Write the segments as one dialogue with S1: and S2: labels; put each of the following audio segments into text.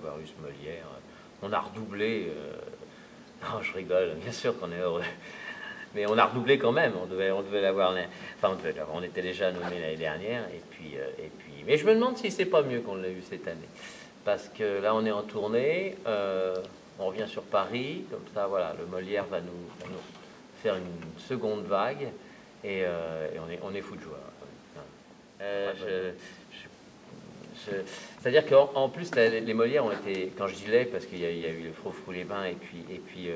S1: d'avoir eu ce Molière. On a redoublé. Non, je rigole, bien sûr qu'on est heureux. Mais on a redoublé quand même, on devait l'avoir. Enfin, on était déjà nommé l'année dernière, mais je me demande si c'est pas mieux qu'on l'a eu cette année. Parce que là, on est en tournée, on revient sur Paris, comme ça, voilà, le Molière va nous faire une seconde vague, et on est fou de joie. C'est-à-dire qu'en plus, les Molières ont été, quand je dis les, parce qu'il y a eu le Frou-Frou-les-Bains et puis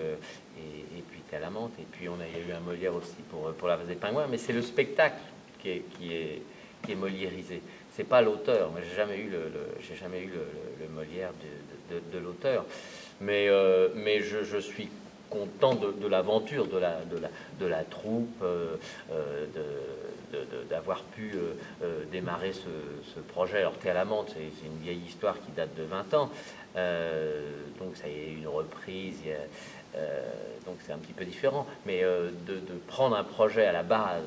S1: Talamante, et puis il y a eu un Molière aussi pour La Vase des Pingouins, mais c'est le spectacle qui est moliérisé. C'est pas l'auteur. Moi, j'ai jamais eu le Molière de l'auteur, mais je suis content de l'aventure de la troupe, d'avoir pu démarrer ce projet. Alors, Thé à la menthe, c'est une vieille histoire qui date de 20 ans, donc ça y est, une reprise, donc c'est un petit peu différent, mais de prendre un projet à la base,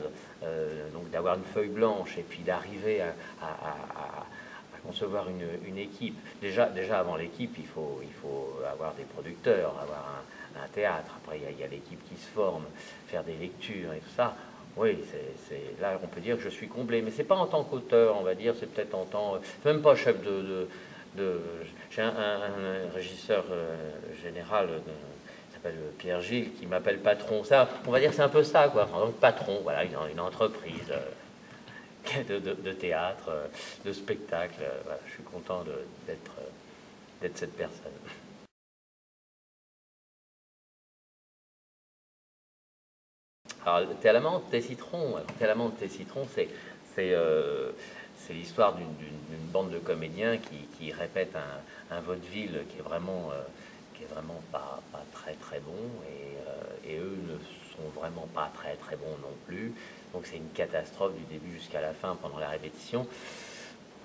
S1: donc d'avoir une feuille blanche et puis d'arriver à concevoir une équipe. Déjà avant l'équipe, il faut avoir des producteurs, avoir un théâtre. Après, il y a l'équipe qui se forme, faire des lectures et tout ça. Oui, là, on peut dire que je suis comblé. Mais c'est pas en tant qu'auteur, on va dire, c'est peut-être en tant... même pas chef j'ai un régisseur général qui s'appelle Pierre Gilles, qui m'appelle patron. Ça, on va dire c'est un peu ça, quoi. En tant que patron, voilà, une entreprise de théâtre, de spectacle. Voilà, je suis content d'être cette personne. Alors, Thé à la menthe, Thé citron. Thé à la menthe, Thé citron, c'est l'histoire d'une bande de comédiens qui répètent un vaudeville qui est vraiment pas très très bon, et eux ne sont vraiment pas très très bons non plus. Donc c'est une catastrophe du début jusqu'à la fin pendant la répétition.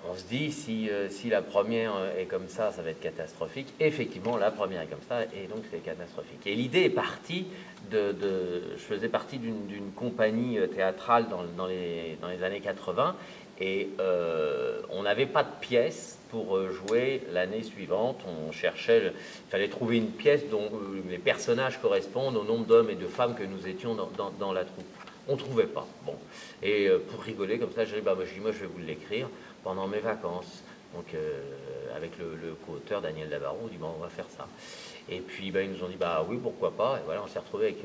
S1: On se dit, si la première est comme ça va être catastrophique. Effectivement, la première est comme ça, et donc c'est catastrophique. Et l'idée est partie je faisais partie d'une compagnie théâtrale dans les années 80, et on n'avait pas de pièce pour jouer l'année suivante. On cherchait, il fallait trouver une pièce dont les personnages correspondent au nombre d'hommes et de femmes que nous étions dans la troupe. On ne trouvait pas. Bon. Et pour rigoler comme ça, j'ai dit, moi je vais vous l'écrire pendant mes vacances. Donc avec le co-auteur Daniel Dabaron, on dit on va faire ça. Et puis ils nous ont dit oui, pourquoi pas. Et voilà, on s'est retrouvé avec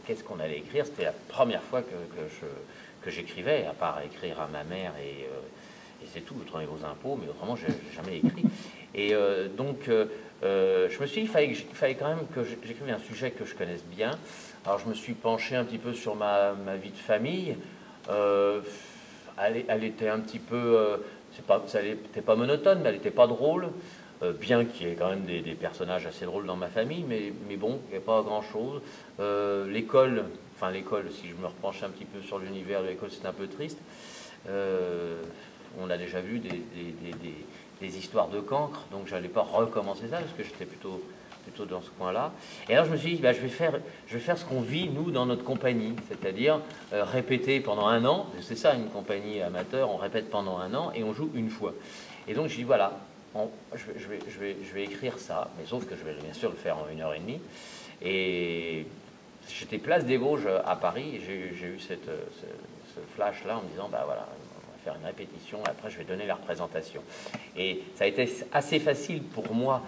S1: qu'est-ce qu'on allait écrire. C'était la première fois que j'écrivais, à part écrire à ma mère, et c'est tout, le travail aux impôts, mais autrement j'ai jamais écrit. Et donc je me suis dit il fallait quand même que j'écrive un sujet que je connaisse bien. Alors je me suis penché un petit peu sur ma vie de famille. Elle était un petit peu, elle n'était pas monotone, mais elle n'était pas drôle, bien qu'il y ait quand même des personnages assez drôles dans ma famille, mais bon, il n'y a pas grand-chose. L'école, si je me repenche un petit peu sur l'univers de l'école, c'est un peu triste. On a déjà vu des histoires de cancre, donc j'allais pas recommencer ça, parce que j'étais plutôt dans ce coin-là. Et alors je me suis dit, je vais faire ce qu'on vit, nous, dans notre compagnie, c'est-à-dire répéter pendant 1 an. C'est ça, une compagnie amateur, on répète pendant 1 an et on joue une fois. Et donc je dis, voilà, je vais écrire ça, mais sauf que je vais bien sûr le faire en 1h30. Et j'étais place des Vosges à Paris, et j'ai eu ce flash-là en me disant, voilà, on va faire une répétition, après je vais donner la représentation. Et ça a été assez facile pour moi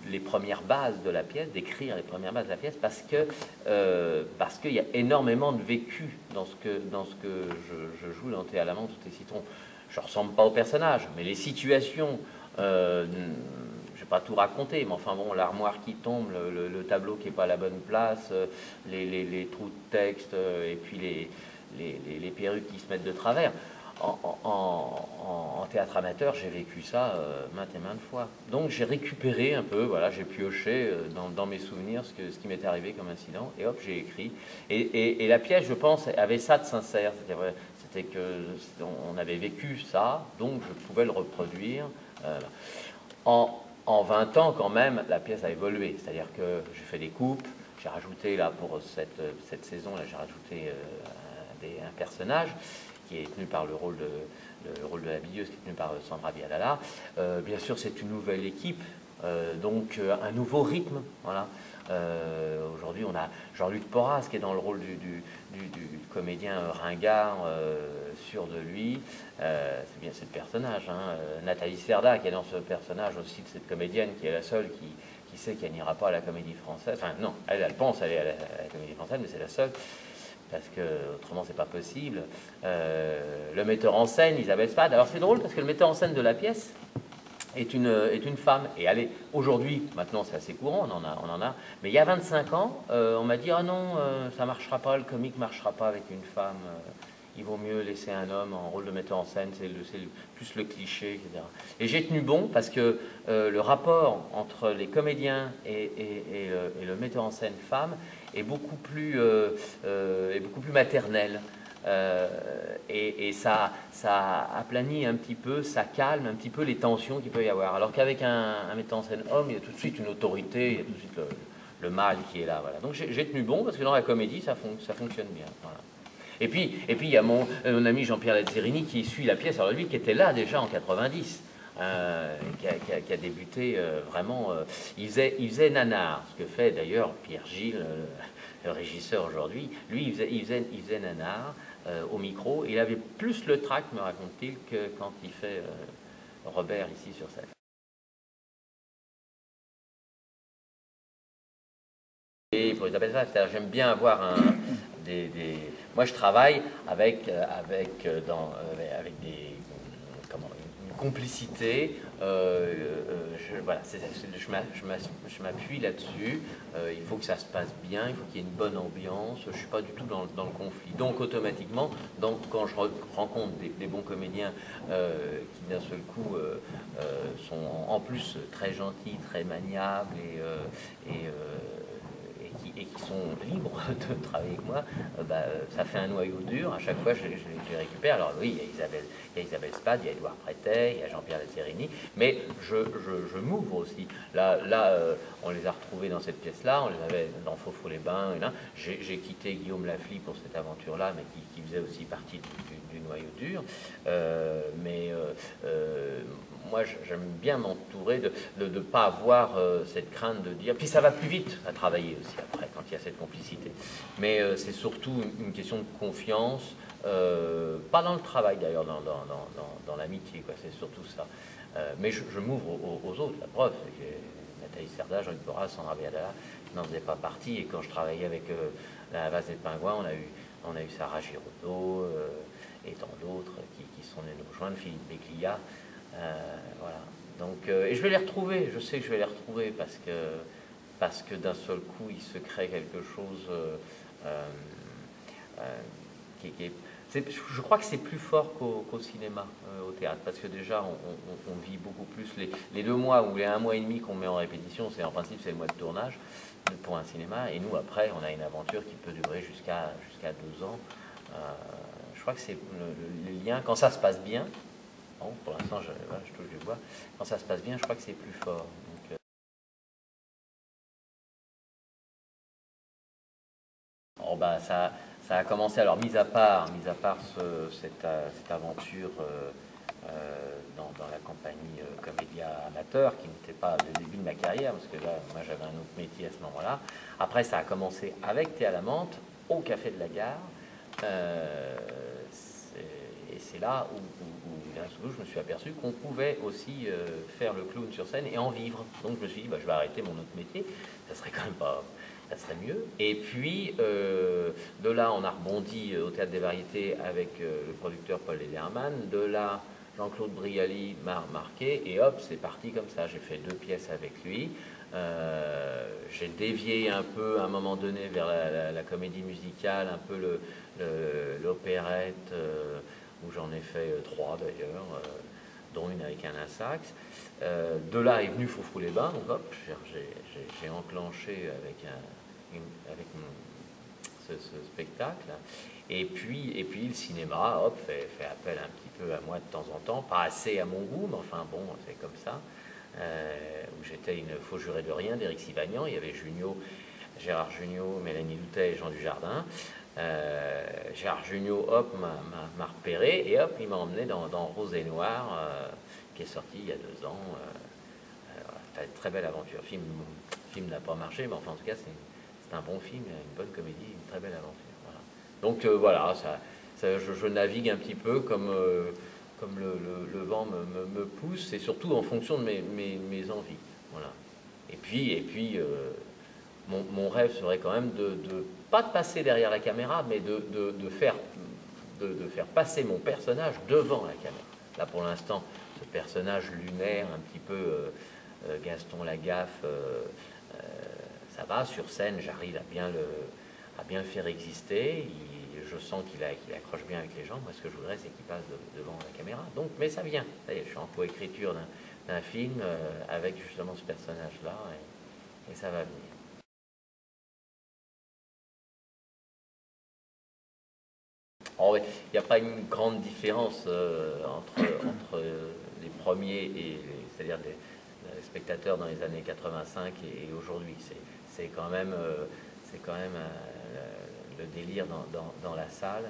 S1: les premières bases de la pièce, d'écrire les premières bases de la pièce, parce qu'il y a énormément de vécu dans ce que je joue dans Thé à la menthe ou Thé citron. Je ressemble pas au personnage, mais les situations, je vais pas tout raconter, mais enfin bon, l'armoire qui tombe, le tableau qui est pas à la bonne place, les trous de texte, et puis les perruques qui se mettent de travers. En théâtre amateur, j'ai vécu ça maintes et maintes fois. Donc j'ai récupéré un peu, voilà, j'ai pioché dans mes souvenirs ce qui m'était arrivé comme incident, et hop, j'ai écrit. Et la pièce, je pense, avait ça de sincère. C'était qu'on avait vécu ça, donc je pouvais le reproduire. En 20 ans, quand même, la pièce a évolué. C'est-à-dire que j'ai fait des coupes, j'ai rajouté, là, pour cette saison, là, j'ai rajouté un personnage qui est tenu par le rôle le rôle de la billeuse qui est tenu par Sandra Vialala. Bien sûr, c'est une nouvelle équipe, donc un nouveau rythme. Voilà. Aujourd'hui, on a Jean-Luc Porras qui est dans le rôle du comédien ringard, sûr de lui. C'est bien ce personnage. Hein. Nathalie Serda qui est dans ce personnage aussi de cette comédienne qui est la seule qui sait qu'elle n'ira pas à la Comédie Française. Enfin non, elle pense aller à la Comédie Française, mais c'est la seule. Parce que autrement c'est pas possible. Le metteur en scène, Isabelle Spade. Alors c'est drôle parce que le metteur en scène de la pièce est une femme. Et allez, aujourd'hui, maintenant c'est assez courant, on en a. Mais il y a 25 ans, on m'a dit ah non, ça marchera pas, le comique marchera pas avec une femme. Il vaut mieux laisser un homme en rôle de metteur en scène, c'est plus le cliché, etc. Et j'ai tenu bon parce que le rapport entre les comédiens et le metteur en scène femme est beaucoup plus maternel. Et ça aplanit un petit peu, ça calme un petit peu les tensions qu'il peut y avoir. Alors qu'avec un metteur en scène homme, il y a tout de suite une autorité, il y a tout de suite le mâle qui est là. Voilà. Donc j'ai tenu bon parce que dans la comédie, ça fonctionne bien. Voilà. Et puis il y a mon ami Jean-Pierre Lazzarini qui suit la pièce, alors lui qui était là déjà en 90. Qui a débuté vraiment. Il faisait Nanar, ce que fait d'ailleurs Pierre Gilles, le régisseur aujourd'hui. Lui, il faisait Nanar au micro. Il avait plus le trac, me raconte-t-il, que quand il fait Robert ici sur scène. Et pour Isabelle Spade, j'aime bien avoir moi, je travaille avec des une complicité. Voilà, je m'appuie là-dessus. Il faut que ça se passe bien, il faut qu'il y ait une bonne ambiance. Je suis pas du tout dans le conflit. Donc automatiquement, quand je rencontre des bons comédiens qui d'un seul coup sont en plus très gentils, très maniables et qui sont libres de travailler avec moi, ça fait un noyau dur. À chaque fois, je les récupère. Alors oui, il y a Isabelle Spade, il y a Édouard Prétet, il y a Jean-Pierre Lazzarini, mais je m'ouvre aussi. Là on les a retrouvés dans cette pièce-là, on les avait dans Faux-les-Bains. J'ai quitté Guillaume Lafly pour cette aventure-là, mais qui faisait aussi partie du noyau dur. Moi, j'aime bien m'entourer de ne pas avoir cette crainte de dire... Puis ça va plus vite à travailler aussi après, quand il y a cette complicité. Mais c'est surtout une question de confiance, pas dans le travail d'ailleurs, dans l'amitié, quoi. C'est surtout ça. Mais je m'ouvre aux autres. La preuve, c'est que Nathalie Serda, Jean-Luc Porras, Sandra Vialala n'en faisaient pas partie. Et quand je travaillais avec la Vase des Pingouins, on a eu Sarah Giraudot et tant d'autres qui sont venus nous rejoindre, Philippe Béclia. Voilà. Donc, et je vais les retrouver, je sais que je vais les retrouver parce que d'un seul coup il se crée quelque chose je crois que c'est plus fort qu'au cinéma, au théâtre, parce que déjà on vit beaucoup plus les 2 mois ou les 1 mois et demi qu'on met en répétition, c'est en principe c'est le mois de tournage pour un cinéma, et nous après on a une aventure qui peut durer jusqu'à 2 ans. Je crois que c'est les liens, quand ça se passe bien. Bon, pour l'instant, je touche du bois. Quand ça se passe bien, je crois que c'est plus fort. Donc, ça a commencé, alors mis à part cette aventure dans la compagnie Comédia Amateur, qui n'était pas le début de ma carrière, parce que là, moi j'avais un autre métier à ce moment-là. Après, ça a commencé avec Thé à la menthe, au Café de la Gare. Et c'est là où je me suis aperçu qu'on pouvait aussi faire le clown sur scène et en vivre. Donc je me suis dit, je vais arrêter mon autre métier, ça serait quand même pas, ça serait mieux. Et puis de là, on a rebondi au Théâtre des Variétés avec le producteur Paul Lederman. De là, Jean-Claude Brialy m'a remarqué et hop, c'est parti comme ça. J'ai fait 2 pièces avec lui. J'ai dévié un peu à un moment donné vers la comédie musicale, un peu l'opérette, où j'en ai fait 3 d'ailleurs, dont une avec Alain Sachs. De là est venu Faux-les-Bains, donc hop, j'ai enclenché avec ce spectacle. Et puis le cinéma, hop, fait appel un petit peu à moi de temps en temps, pas assez à mon goût, mais enfin bon, c'est comme ça. Où j'étais une Faux juré de rien d'Éric Sivagnan, il y avait Gérard Jugnot, Mélanie Doutet et Jean Dujardin. Gérard Jugnot, hop, m'a repéré, et hop, il m'a emmené dans Rose et Noir, qui est sorti il y a 2 ans. Voilà, très belle aventure. Le film n'a pas marché, mais enfin, en tout cas, c'est un bon film, une bonne comédie, une très belle aventure. Voilà. Donc voilà, je navigue un petit peu comme le vent me pousse, et surtout en fonction de mes envies. Voilà. Et puis mon rêve serait quand même pas de passer derrière la caméra, mais de faire passer mon personnage devant la caméra. Là, pour l'instant, ce personnage lunaire, un petit peu Gaston Lagaffe, ça va. Sur scène, j'arrive à bien le faire exister. Je sens qu'il accroche bien avec les gens. Moi, ce que je voudrais, c'est qu'il passe devant la caméra. Donc, mais ça vient. Ça y est, je suis en coécriture d'un film avec justement ce personnage-là, et ça va venir. Il n'y a pas une grande différence entre les premiers, c'est-à-dire les spectateurs dans les années 85 et aujourd'hui. C'est quand même, le délire dans la salle.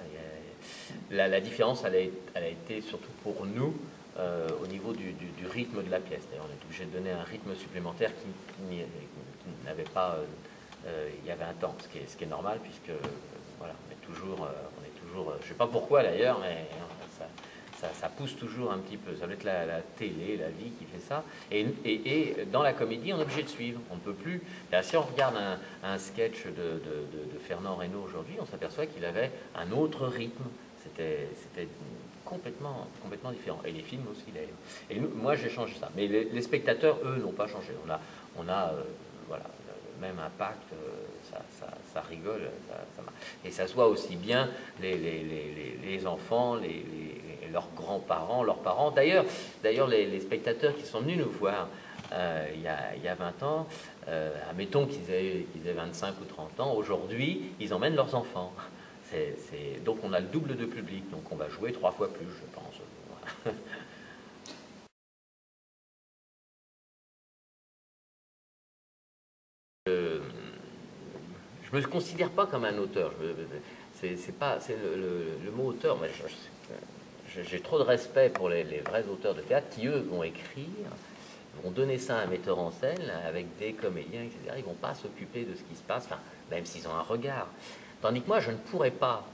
S1: La différence, elle a été surtout pour nous au niveau du rythme de la pièce. D'ailleurs, on est obligé de donner un rythme supplémentaire qui n'avait pas il y avait un temps, ce qui est normal, puisque voilà, on est toujours, je ne sais pas pourquoi d'ailleurs, mais ça pousse toujours un petit peu. Ça doit être la télé, la vie qui fait ça. Et dans la comédie, on est obligé de suivre. On ne peut plus. Là, si on regarde un sketch de Fernand Reynaud aujourd'hui, on s'aperçoit qu'il avait un autre rythme. C'était complètement différent. Et les films aussi d'ailleurs. Et moi, j'ai changé ça. Mais les spectateurs, eux, n'ont pas changé. On a voilà, le même impact. Ça rigole, ça marche. Et ça se voit aussi bien les enfants, leurs grands-parents, leurs parents. D'ailleurs, les spectateurs qui sont venus nous voir il y a 20 ans, admettons qu'ils aient 25 ou 30 ans, aujourd'hui, ils emmènent leurs enfants. Donc on a le double de public, donc on va jouer 3 fois plus, je pense. Je me considère pas comme un auteur. C'est pas le mot auteur. J'ai trop de respect pour les vrais auteurs de théâtre qui, eux, vont écrire, vont donner ça à un metteur en scène avec des comédiens, etc. Ils vont pas s'occuper de ce qui se passe, enfin, même s'ils ont un regard. Tandis que moi, je ne pourrais pas.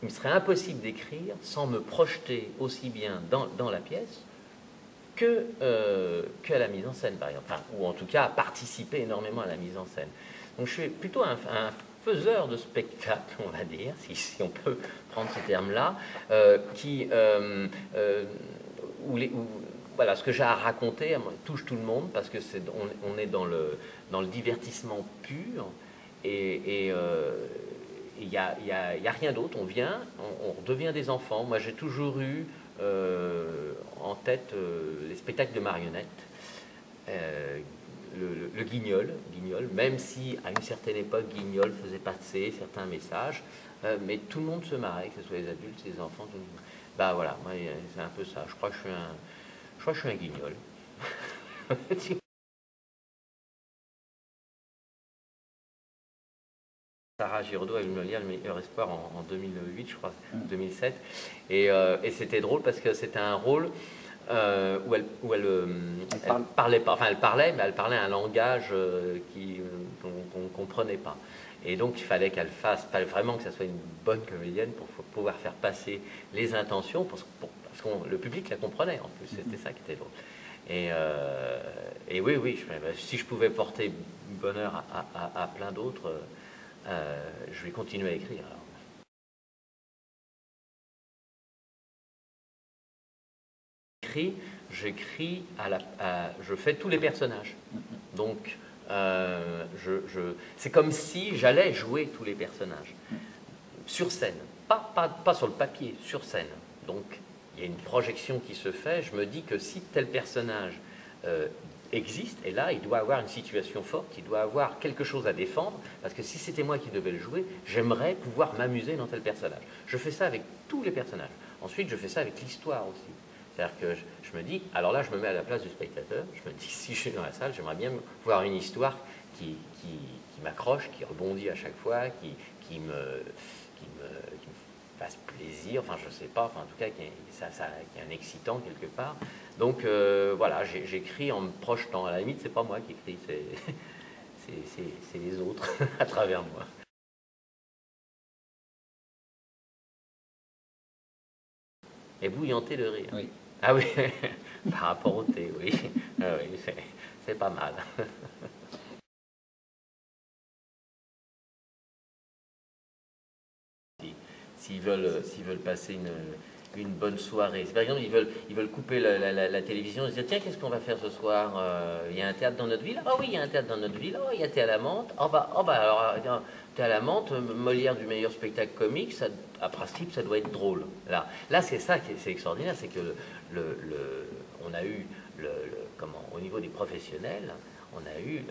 S1: Il me serait impossible d'écrire sans me projeter aussi bien dans la pièce qu'à la mise en scène, par exemple. Enfin, ou en tout cas, participer énormément à la mise en scène. Donc je suis plutôt un faiseur de spectacle, on va dire, si on peut prendre ce terme-là, voilà, ce que j'ai à raconter touche tout le monde, parce que on est dans le divertissement pur, et il n'y a rien d'autre. On vient, on redevient des enfants. Moi, j'ai toujours eu en tête les spectacles de marionnettes. Le Guignol, même si à une certaine époque Guignol faisait passer certains messages, mais tout le monde se marrait, que ce soit les adultes, les enfants, tout le monde. Bah voilà, moi c'est un peu ça. Je crois que je suis un Guignol. Sarah Giraudot a eu le meilleur espoir en 2008, je crois, 2007, et c'était drôle parce que c'était un rôle où elle parlait pas, enfin elle parlait, mais elle parlait un langage qu'on ne comprenait pas. Et donc il fallait fallait vraiment que ça soit une bonne comédienne pour pouvoir faire passer les intentions, parce que le public la comprenait en plus, c'était ça qui était drôle. Et oui, si je pouvais porter bonheur à plein d'autres, je vais continuer à écrire. Alors. J'écris je fais tous les personnages. Donc, c'est comme si j'allais jouer tous les personnages sur scène, pas sur le papier, sur scène. Donc, il y a une projection qui se fait. Je me dis que si tel personnage existe, et là, il doit avoir une situation forte, il doit avoir quelque chose à défendre, parce que si c'était moi qui devais le jouer, j'aimerais pouvoir m'amuser dans tel personnage. Je fais ça avec tous les personnages. Ensuite, je fais ça avec l'histoire aussi. C'est-à-dire que je me dis, alors là, je me mets à la place du spectateur, je me dis, si je suis dans la salle, j'aimerais bien voir une histoire qui m'accroche, qui rebondit à chaque fois, qui qui me fasse plaisir, enfin je sais pas, enfin en tout cas qu'il y ait un excitant quelque part. Donc voilà, j'écris en me projetant. À la limite, c'est pas moi qui écris, c'est les autres à travers moi. Ébouillanter de rire.
S2: Oui.
S1: Ah oui, par rapport au thé, oui. Ah oui, c'est pas mal. S'ils veulent passer une bonne soirée. Par exemple, ils veulent couper la télévision et se dire, tiens, qu'est-ce qu'on va faire ce soir? Il y a un théâtre dans notre ville? Ah oui, il y a un théâtre dans notre ville. Oh, il y a Thé à la menthe. Oh bah alors, Thé à la menthe, Molière du meilleur spectacle comique, ça, à principe, ça doit être drôle. Là c'est ça qui est extraordinaire, c'est que on a eu, comment, au niveau des professionnels, on a eu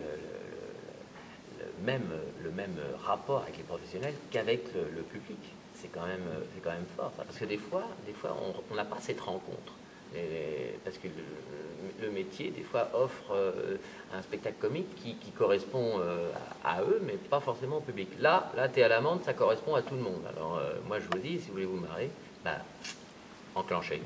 S1: le même rapport avec les professionnels qu'avec le public. C'est quand même fort, ça. Parce que des fois on n'a pas cette rencontre. Parce que le métier, des fois, offre un spectacle comique qui correspond à eux, mais pas forcément au public. Là, Thé à la menthe, ça correspond à tout le monde. Alors, moi, je vous dis, si vous voulez vous marrer, bah, enclenchez.